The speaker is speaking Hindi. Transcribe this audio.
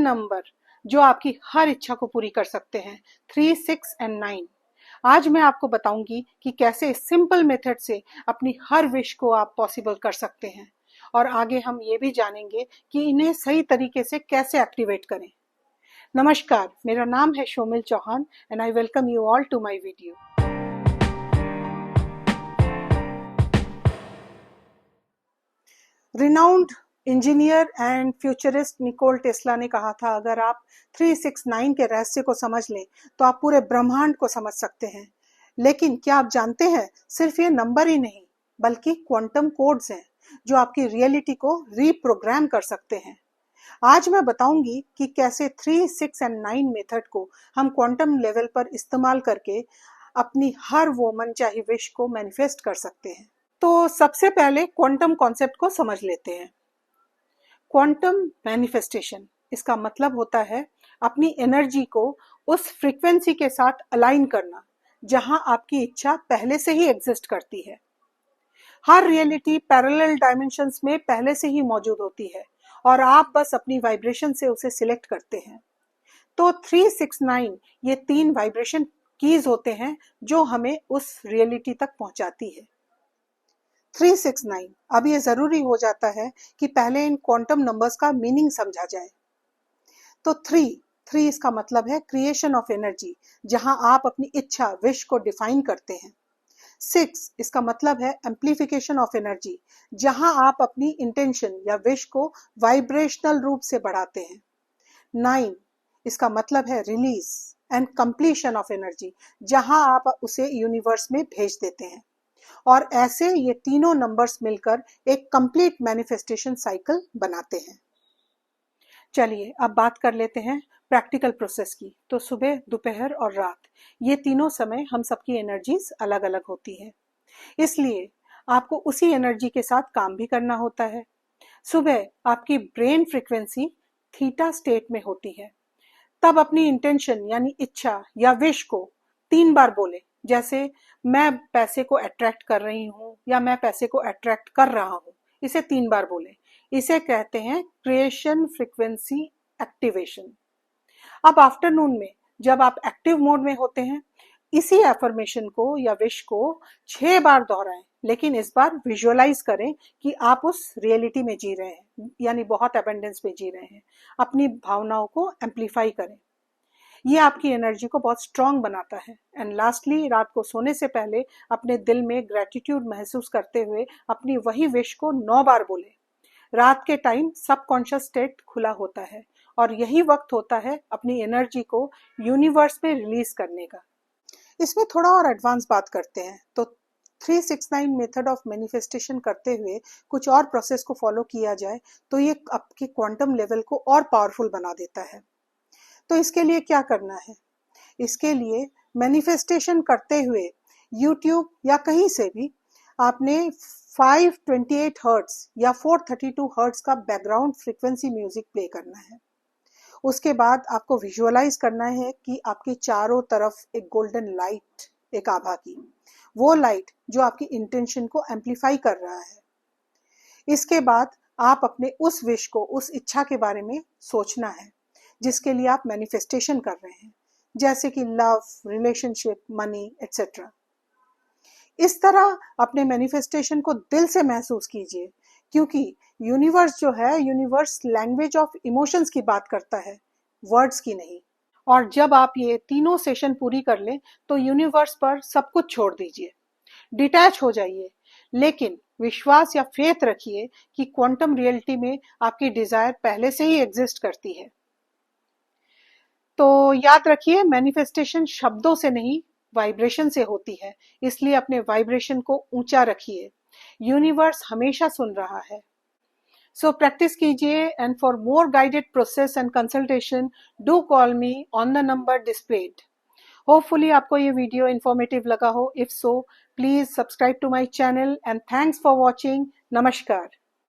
तीन नंबर जो आपकी हर इच्छा को पूरी कर सकते हैं, 3, 6 एंड 9। आज मैं आपको बताऊंगी कि कैसे सिंपल मेथड से अपनी हर विश को आप पॉसिबल कर सकते हैं, और आगे हम ये भी जानेंगे कि इन्हें सही तरीके से कैसे एक्टिवेट करें। नमस्कार, मेरा नाम है Shomil Chauhan and I welcome you all to my video. Renowned engineer and futurist Nikola Tesla ने कहा था, अगर आप 369 के रहस्य को समझ लें तो आप पूरे ब्रह्मांड को समझ सकते हैं। लेकिन क्या आप जानते हैं, सिर्फ ये नंबर ही नहीं बल्कि क्वांटम कोड्स हैं जो आपकी रियलिटी को रीप्रोग्राम कर सकते हैं। आज मैं बताऊंगी कि कैसे 3, 6 एंड 9 मेथड को हम क्वांटम लेवल पर इस्तेमाल करके अपनी हर वो मनचाही विश को मैनिफेस्ट कर सकते हैं। तो सबसे पहले क्वांटम कॉन्सेप्ट को समझ लेते हैं। क्वांटम मैनिफेस्टेशन, इसका मतलब होता है अपनी एनर्जी को उस फ्रीक्वेंसी के साथ अलाइन करना जहां आपकी इच्छा पहले से ही एग्जिस्ट करती है। हर रियलिटी पैरेलल डायमेंशंस में पहले से ही मौजूद होती है और आप बस अपनी वाइब्रेशन से उसे सिलेक्ट करते हैं। तो 369 ये 3 वाइब्रेशन कीज होते हैं जो हमें उस रियलिटी तक पहुंचाती है। 369, अब ये जरूरी हो जाता है कि पहले इन क्वांटम नंबर्स का मीनिंग समझा जाए। तो 3 इसका मतलब है क्रिएशन ऑफ एनर्जी, जहां आप अपनी इच्छा विश को डिफाइन करते हैं। 6 इसका मतलब है एम्प्लीफिकेशन ऑफ एनर्जी, जहां आप अपनी इंटेंशन या विश को वाइब्रेशनल रूप से बढ़ाते हैं। 9 इसका मतलब है release and completion of energy, जहां आप उसे यूनिवर्स में भेज देते हैं। और ऐसे ये तीनों नंबर्स मिलकर एक कंप्लीट मैनिफेस्टेशन साइकिल बनाते हैं। चलिए अब बात कर लेते हैं प्रैक्टिकल प्रोसेस की। तो सुबह, दोपहर और रात, ये तीनों समय हम सबकी एनर्जीज अलग अलग होती है, इसलिए आपको उसी एनर्जी के साथ काम भी करना होता है। सुबह आपकी ब्रेन फ्रीक्वेंसी थीटा स्टेट में होती है, तब अपनी इंटेंशन यानी इच्छा या विश को 3 बार बोले, जैसे मैं पैसे को अट्रैक्ट कर रही हूँ या मैं पैसे को अट्रैक्ट कर रहा हूँ, इसे 3 बार बोले। इसे कहते हैं क्रिएशन फ्रीक्वेंसी एक्टिवेशन। अब आफ्टरनून में जब आप एक्टिव मोड में होते हैं, इसी एफर्मेशन को या विश को 6 बार दोहराएं, लेकिन इस बार विजुअलाइज करें कि आप उस रियलिटी में जी रहे हैं, यानी बहुत एबंडेंस में जी रहे हैं। अपनी भावनाओं को एम्पलीफाई करें, ये आपकी एनर्जी को बहुत स्ट्रांग बनाता है। एंड लास्टली, रात को सोने से पहले अपने दिल में ग्रेटिट्यूड महसूस करते हुए अपनी वही विश को 9 बार बोले। रात के टाइम सबकॉन्शियस स्टेट खुला होता है और यही वक्त होता है अपनी एनर्जी को यूनिवर्स में रिलीज करने का। इसमें थोड़ा और एडवांस बात करते हैं। तो 369 मेथड ऑफ मैनिफेस्टेशन करते हुए कुछ और प्रोसेस को फॉलो किया जाए तो ये आपके क्वांटम लेवल को और पावरफुल बना देता है। तो इसके लिए क्या करना है? इसके लिए मैनिफेस्टेशन करते हुए YouTube या कहीं से भी आपने 528 हर्ट्ज या 432 हर्ट्ज का बैकग्राउंड फ्रीक्वेंसी म्यूजिक प्ले करना है। उसके बाद आपको विजुअलाइज करना है कि आपके चारों तरफ एक गोल्डन लाइट, एक आभा की, वो लाइट जो आपकी इंटेंशन को एम्पलीफाई कर रहा है। इसके बाद आप अपने उस विश को, उस इच्छा के बारे में सोचना है जिसके लिए आप मैनिफेस्टेशन कर रहे हैं, जैसे कि लव, रिलेशनशिप, मनी एटसेट्रा। इस तरह अपने मैनिफेस्टेशन को दिल से महसूस कीजिए, क्योंकि यूनिवर्स जो है, यूनिवर्स लैंग्वेज ऑफ इमोशंस की बात करता है, वर्ड्स की नहीं। और जब आप ये तीनों सेशन पूरी कर लें तो यूनिवर्स पर सब कुछ छोड़ दीजिए, डिटैच हो जाइए, लेकिन विश्वास या फेथ रखिए कि क्वांटम रियलिटी में आपकी डिजायर पहले से ही एग्जिस्ट करती है। तो याद रखिए, मैनिफेस्टेशन शब्दों से नहीं, वाइब्रेशन से होती है, इसलिए अपने वाइब्रेशन को ऊंचा रखिए। यूनिवर्स हमेशा सुन रहा है। सो प्रैक्टिस कीजिए, and for more guided process and consultation do call me on the number displayed. Hopefully आपको ये वीडियो इंफॉर्मेटिव लगा हो। If so, please subscribe to my channel and thanks for watching. नमस्कार।